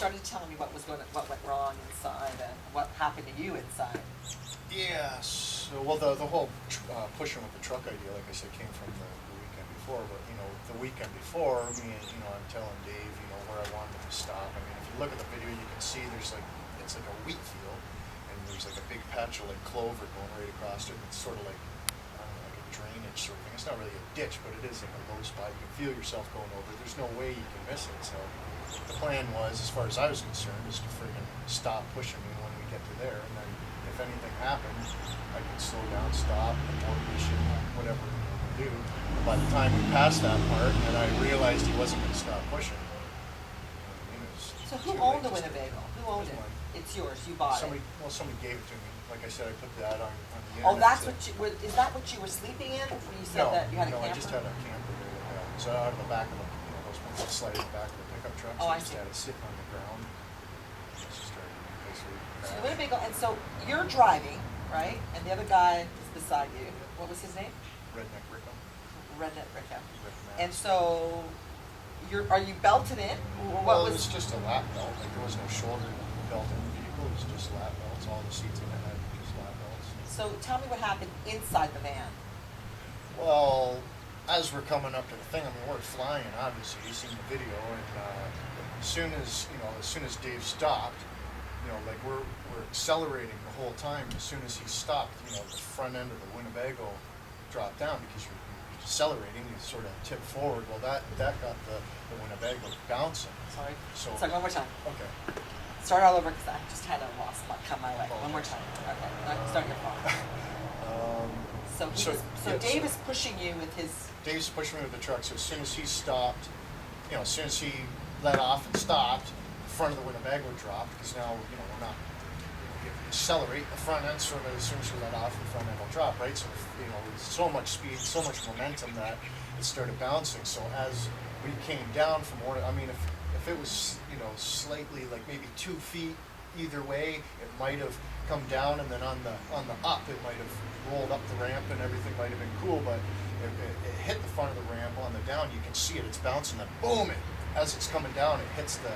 started telling me what went wrong inside and what happened to you inside. Yeah, so, well, the whole pushing with the truck idea, like I said, came from the weekend before, but, you know, the weekend before, I'm telling Dave, where I wanted him to stop. I mean, if you look at the video, you can see it's like a wheat field, and there's like a big patch of like clover going right across it, and it's sort of like, I don't know, like a drainage sort of thing. It's not really a ditch, but it is like a low spot. You can feel yourself going over. There's no way you can miss it, so the plan was, as far as I was concerned, is to friggin' stop pushing me when we get to there, and then if anything happens, I can slow down, stop, abort mission, whatever we need to do. By the time we passed that part, and I realized he wasn't going to stop pushing. So who owned the Winnebago? Who owned it? Mine. It's yours. You bought it. Somebody gave it to me. Like I said, I put that on the internet. Oh, that's what you were. Is that what you were sleeping in when you said that you had a camper? No, I just had a camper there. Yeah. So out of the back of those ones that slide in the back of the pickup truck. Oh, so I just see. had it sitting on the ground. Just started basically. So the Winnebago, and so you're driving, right? And the other guy is beside you. What was his name? Redneck Ricko. Redneck Ricko. Rick And Max. so, are you belted in? Or Well, what it was just a lap belt. Like there was no shoulder belt in the vehicle. It was just lap belts. All the seats in it had just lap belts. So tell me what happened inside the van. Well, as we're coming up to the thing, I mean, we're flying. Obviously, you've seen the video, and as soon as Dave stopped, like we're accelerating the whole time. As soon as he stopped, the front end of the Winnebago dropped down because you're accelerating. You sort of tip forward. Well, that got the Winnebago bouncing. Sorry. So one more time. okay. Start all over because I just had a lost spot come my way. One more time. Okay. No, start your phone. Dave is pushing you with his. Dave's pushing me with the truck. So as soon as he stopped, as soon as he let off and stopped, the front of the Winnebago dropped because now we're not. If you accelerate the front end, sort of as soon as you let off, the front end will drop, right? So with so much speed, so much momentum that it started bouncing. So as we came down from where, I mean, if it was slightly like maybe 2 feet either way, it might have come down, and then on the up, it might have rolled up the ramp, and everything might have been cool. But it hit the front of the ramp. On the down, you can see it's bouncing. Then boom! As it's coming down, it hits the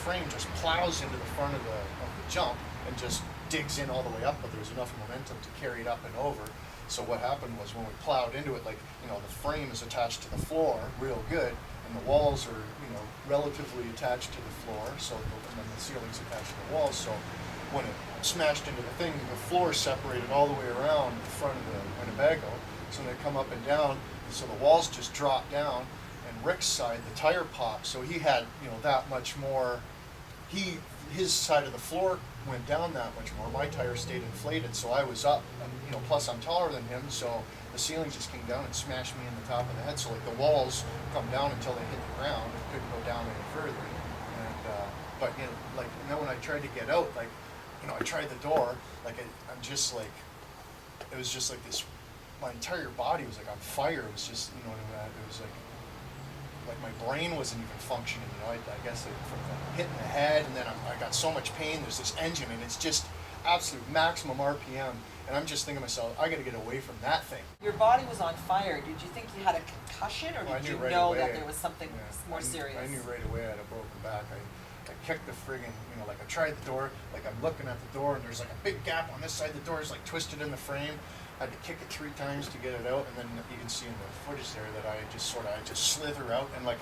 frame just plows into the front of the jump and just digs in all the way up. But there's enough momentum to carry it up and over. So what happened was when we plowed into it, the frame is attached to the floor real good, and the walls are relatively attached to the floor. So and then the ceiling's attached to the walls. So when it smashed into the thing, the floor separated all the way around the front of the Winnebago. So they come up and down, so the walls just dropped down, and Rick's side, the tire popped, so he had, that much more, his side of the floor went down that much more. My tire stayed inflated, so I was up, and, plus I'm taller than him, so the ceiling just came down and smashed me in the top of the head. So like the walls come down until they hit the ground, it couldn't go down any further. And, but and then when I tried to get out, I tried the door, I'm just like, it was just like this, my entire body was like on fire. It was just, it was like my brain wasn't even functioning, I guess from the hitting the head, and then I got so much pain. There's this engine, and it's just absolute maximum RPM, and I'm just thinking to myself, I got to get away from that thing. Your body was on fire. Did you think you had a concussion, or did you know that there was something more serious? I knew right away I had a broken back. I kicked the friggin', I tried the door, I'm looking at the door, and there's like a big gap on this side. The door is like twisted in the frame. I had to kick it 3 times to get it out, and then you can see in the footage there that I just slither out, and the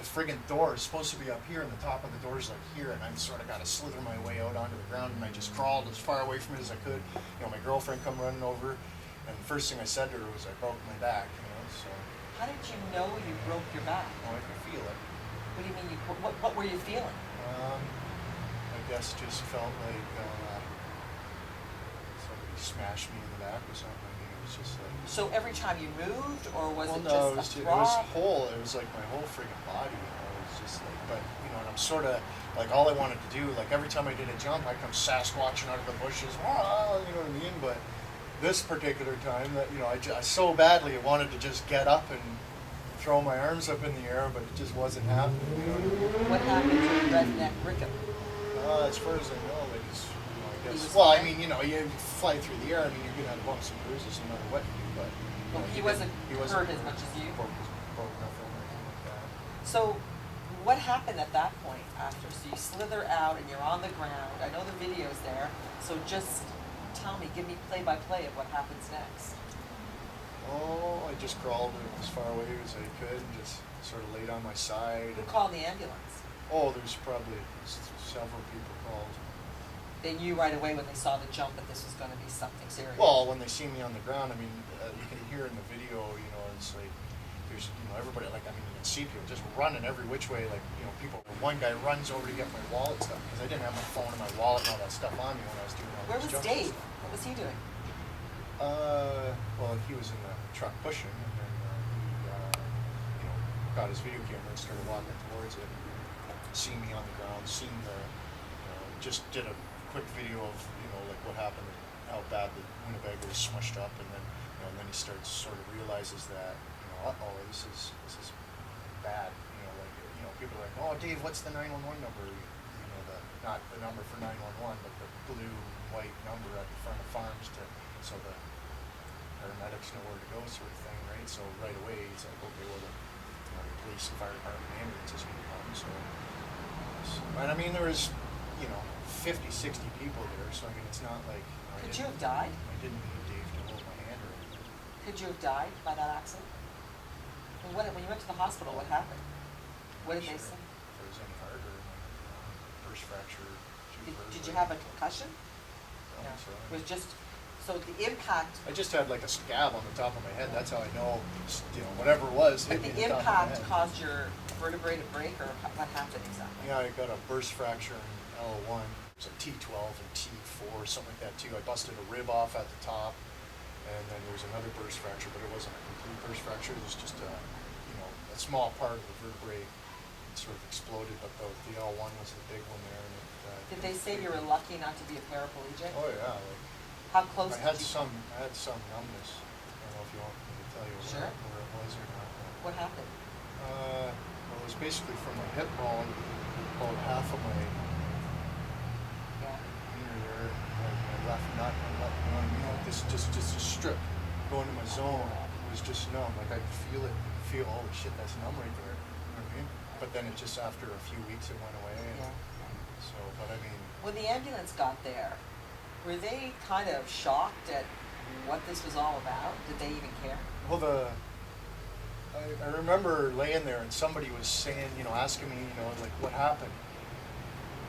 friggin' door is supposed to be up here, and the top of the door is like here, and I sort of got to slither my way out onto the ground, and I just crawled as far away from it as I could. My girlfriend come running over, and the first thing I said to her was I broke my back, so. How did you know you broke your back? Oh, I could feel it. What do you mean? What were you feeling? I guess just felt like somebody smashed me in the back or something. I mean, it was just like. So every time you moved, or was it no, just a it was throb? It was like my whole friggin' body. It was just like, but and I'm sort of like all I wanted to do. Like every time I did a jump, I come Sasquatching out of the bushes. You know what I mean? But this particular time, that I so badly wanted to just get up and throw my arms up in the air, but it just wasn't happening. What happened to Redneck Ricko? As far as I know, I guess. Well, I mean, you fly through the air. I mean, you're gonna have bumps and bruises no matter what you do. But he wasn't hurt as much as you. Broke nothing or anything like that. So what happened at that point after? So you slither out and you're on the ground. I know the video's there, so just tell me, give me play-by-play of what happens next. Oh, I just crawled as far away as I could and just sort of laid on my side. Who called the ambulance? Oh, there's probably several people called. They knew right away when they saw the jump that this was going to be something serious. Well, when they see me on the ground, I mean, you can hear in the video, you know, it's like, there's, you know, everybody, like, I mean, you can see people just running every which way, like, you know, people, one guy runs over to get my wallet stuff, because I didn't have my phone and my wallet and all that stuff on me when I was doing all Where this was jump Dave? stuff. What was he doing? Well, he was in the truck pushing, and then he, you know, got his video camera and started walking towards it, seeing me on the ground, seeing the, just did a quick video of, you know, like what happened, how bad the Winnebago was smushed up, and then, you know, and then he starts sort of realizes that, you know, this is bad, you know, like, you know, people are like, oh, Dave, what's the 911 number? You know, not the number for 911, but the blue white number at the front of farms so the paramedics know where to go, sort of thing, right? So right away he's like, okay, well, the police, fire department, ambulance is going to come. So, and I mean, there was, you know, 50, 60 people there, so I mean, it's not like, you know, Could you have died? I didn't need Dave to hold my hand or anything. Could you have died by that accident? And when you went to the hospital, what happened? What did they say? If there was any heart or burst fracture. Did you have a concussion? No, so It was just, so the impact. I just had like a scab on the top of my head. That's how I know, you know, whatever it was. But hit the me in top of my impact head. caused your vertebrae to break, or what happened exactly? Yeah, I got a burst fracture in L1. It was a T12 and T4, something like that too. I busted a rib off at the top, and then there was another burst fracture, but it wasn't a complete burst fracture. It was just a, you know, a small part of the vertebrae sort of exploded, but the L1 was the big one there. And Did they say you were lucky not to be a paraplegic? Oh yeah. Like, How close I had did you? I had some numbness. I don't know if you want me to tell you Sure. where it was or not. What happened? Well, it was basically from my hip bone, about half of my Yeah. finger there, like my left nut, you know what I mean? Like this, just a strip going to my zone. It was just numb. Like I could feel it. Holy shit, that's numb right there. You know what I mean? But then it just after a few weeks it went away. And Yeah. So, but I mean. When the ambulance got there, were they kind of shocked at what this was all about? Did they even care? Well, I remember laying there and somebody was saying, you know, asking me, you know, like, what happened?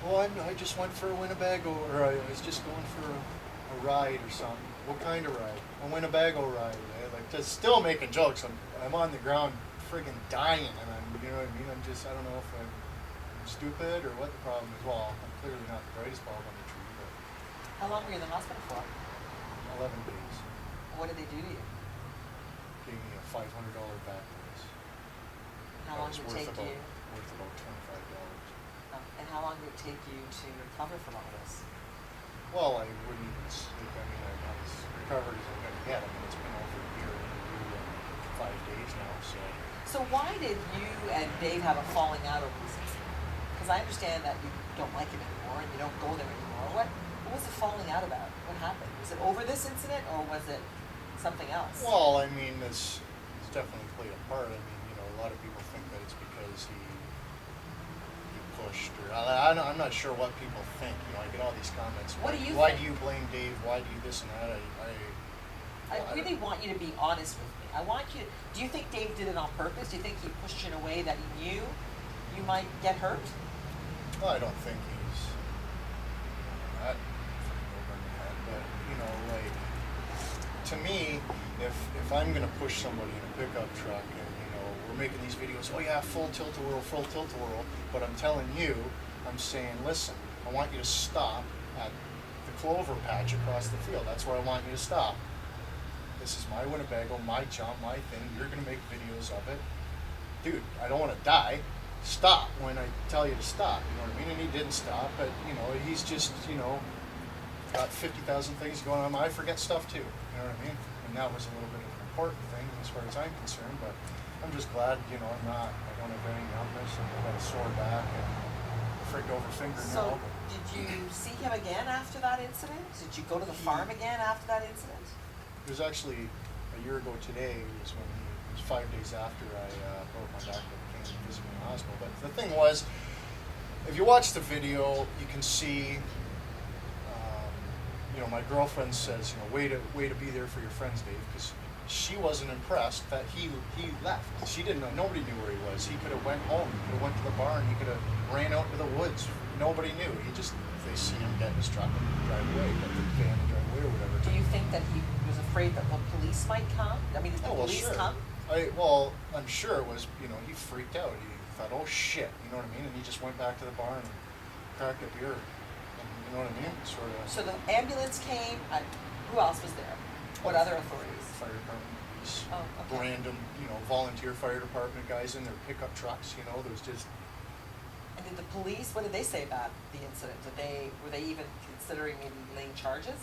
Well, I just went for a Winnebago, or I was just going for a ride or something. What kind of ride? A Winnebago ride. Like, just still making jokes. I'm on the ground friggin' dying, and you know what I mean? I don't know if I'm stupid or what the problem is. Well, I'm clearly not the brightest bulb on the tree, but. How long were you in the hospital for? 11 days. What did they do to you? Gave me a $500 back brace. How long did it take you? Worth about $25. And how long did it take you to recover from all this? Well, I wouldn't sleep. I mean, I'm as recovered as I'm going to get. I mean, it's been over a year and 5 days now, so. So why did you and Dave have a falling out over this incident? Because I understand that you don't like him anymore and you don't go there anymore. What was the falling out about? What happened? Was it over this incident or was it something else? Well, I mean, it's definitely played a part. I mean, you know, a lot of people think that it's because he pushed, or I'm not sure what people think. You know, I get all these comments. What do you Why think? do you blame Dave? Why do you this and that? I really want you to be honest with me. I want you. Do you think Dave did it on purpose? Do you think he pushed you in a way that he knew you might get hurt? Well, I don't think he's that over in the head, but you know, like to me, if I'm gonna push somebody in a pickup truck and you know we're making these videos, oh yeah, full tilt-a-whirl, but I'm telling you, I'm saying, listen, I want you to stop at the clover patch across the field. That's where I want you to stop. This is my Winnebago, my jump, my thing. You're gonna make videos of it, dude. I don't want to die. Stop when I tell you to stop. You know what I mean? And he didn't stop, but you know, he's just, you know, got 50,000 things going on. I forget stuff too. You know what I mean? And that was a little bit of an important thing as far as I'm concerned. But I'm just glad, you know, I don't have any numbness, and I got a sore back and a frigged over finger So, now. did you see him again after that incident? Did you go to the farm again after that incident? It was actually a year ago today. It was when it was 5 days after I broke my back with a cane. visiting the hospital. But the thing was, if you watch the video, you can see, you know, my girlfriend says, you know, way to be there for your friends, Dave, because she wasn't impressed that he left. She didn't know. Nobody knew where he was. He could have went home. He could have went to the barn. He could have ran out to the woods. Nobody knew. They seen him get in his truck and drive away, get the van and drive away or whatever. Do you think that he was afraid that the police might come? I mean, did the police sure. come? Well, I'm sure it was, you know, he freaked out. He thought, oh shit, you know what I mean? And he just went back to the barn and cracked a beer. And, you know what I mean? Sort of. So the ambulance came. Who else was there? What other authorities? Fire department, police, Oh, okay. random, you know, volunteer fire department guys in their pickup trucks. You know, there was just. And did the police? What did they say about the incident? Were they even considering maybe laying charges?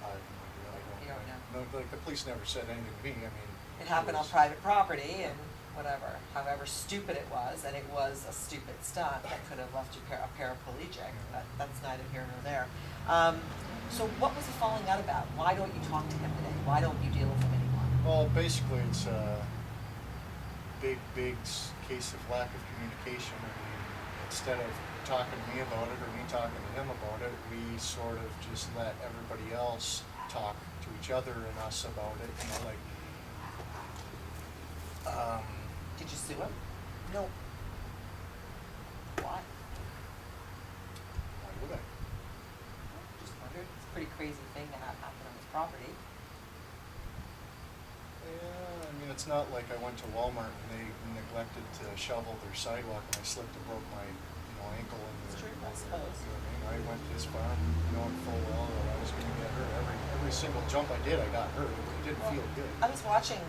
I have no idea. You don't know. No, like the police never said anything to me. I mean. It happened on private property and whatever. However stupid it was, and it was a stupid stunt that could have left you a paraplegic. But that's neither here nor there. So what was the falling out about? Why don't you talk to him today? Why don't you deal with him anymore? Well, basically, it's a big case of lack of communication. I mean, instead of talking to me about it or me talking to him about it, we sort of just let everybody else talk to each other and us about it. You know, like. Did you sue him? No. Why? Why would I? Just wondered. It's a pretty crazy thing to have happen on his property. Yeah, I mean, it's not like I went to Walmart and they neglected to shovel their sidewalk and I slipped and broke my, you know, ankle in the. It's true, I You suppose. know what I mean? I went to his farm knowing full well that I was going to get hurt. Every single jump I did, I got hurt. It didn't feel good. I was watching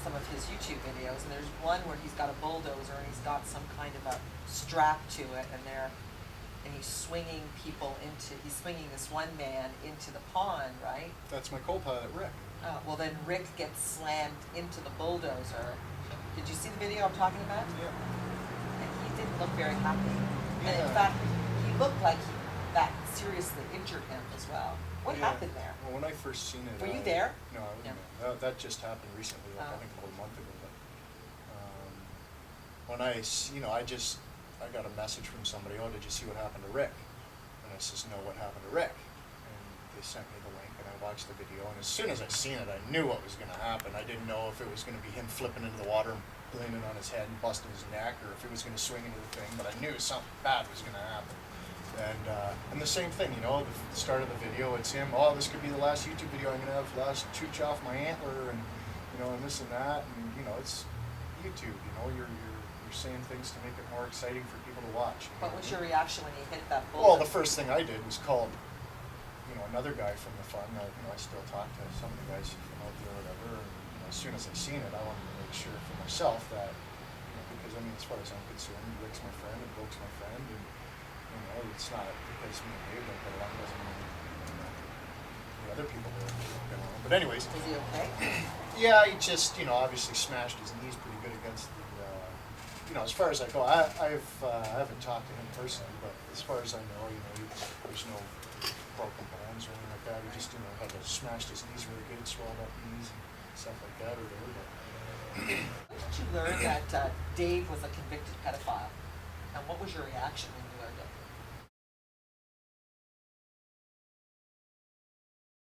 some of his YouTube videos, and there's one where he's got a bulldozer and he's got some kind of a strap to it, and he's swinging he's swinging this one man into the pond, right? That's my co-pilot, Rick. Well, then Rick gets slammed into the bulldozer. Did you see the video I'm talking about? Yeah. And he didn't look very happy. And in Yeah. fact, he looked like that seriously injured him as well. What Yeah. happened there? Well, when I first seen it, Were you there? No, I wasn't No. there. That just happened recently, like I think about a month ago. But when I got a message from somebody. Oh, did you see what happened to Rick? And I says, no, what happened to Rick? And they sent me the link, and I watched the video. And as soon as I seen it, I knew what was going to happen. I didn't know if it was going to be him flipping into the water, landing on his head, and busting his neck, or if he was going to swing into the thing. But I knew something bad was going to happen. And the same thing, you know, the start of the video, it's him, oh, this could be the last YouTube video I'm going to have, last chooch off my antler, and, you know, and this and that, and, you know, it's YouTube, you know, you're saying things to make it more exciting for people to watch. What was your reaction when he hit that bulldozer? Well, the first thing I did was called, you know, another guy from the farm that, you know, I still talk to some of the guys from out there or whatever, and, you know, as soon as I seen it, I wanted to make sure for myself that, you know, because, I mean, as far as I'm concerned, Rick's my friend, and Brooke's my friend, and, you know, it's not because me and Dave don't get along, doesn't mean, you know, the other people don't get along. But anyways. Was he okay? Yeah, he just, you know, obviously smashed his knees pretty good against the, you know, as far as I go, I haven't talked to him personally, but as far as I know, you know, there's no broken bones or anything like that. He just, you know, had smashed his knees really good, swelled up knees and stuff like that or whatever. But When did you learn that Dave was a convicted pedophile? And what was your reaction when you learned it?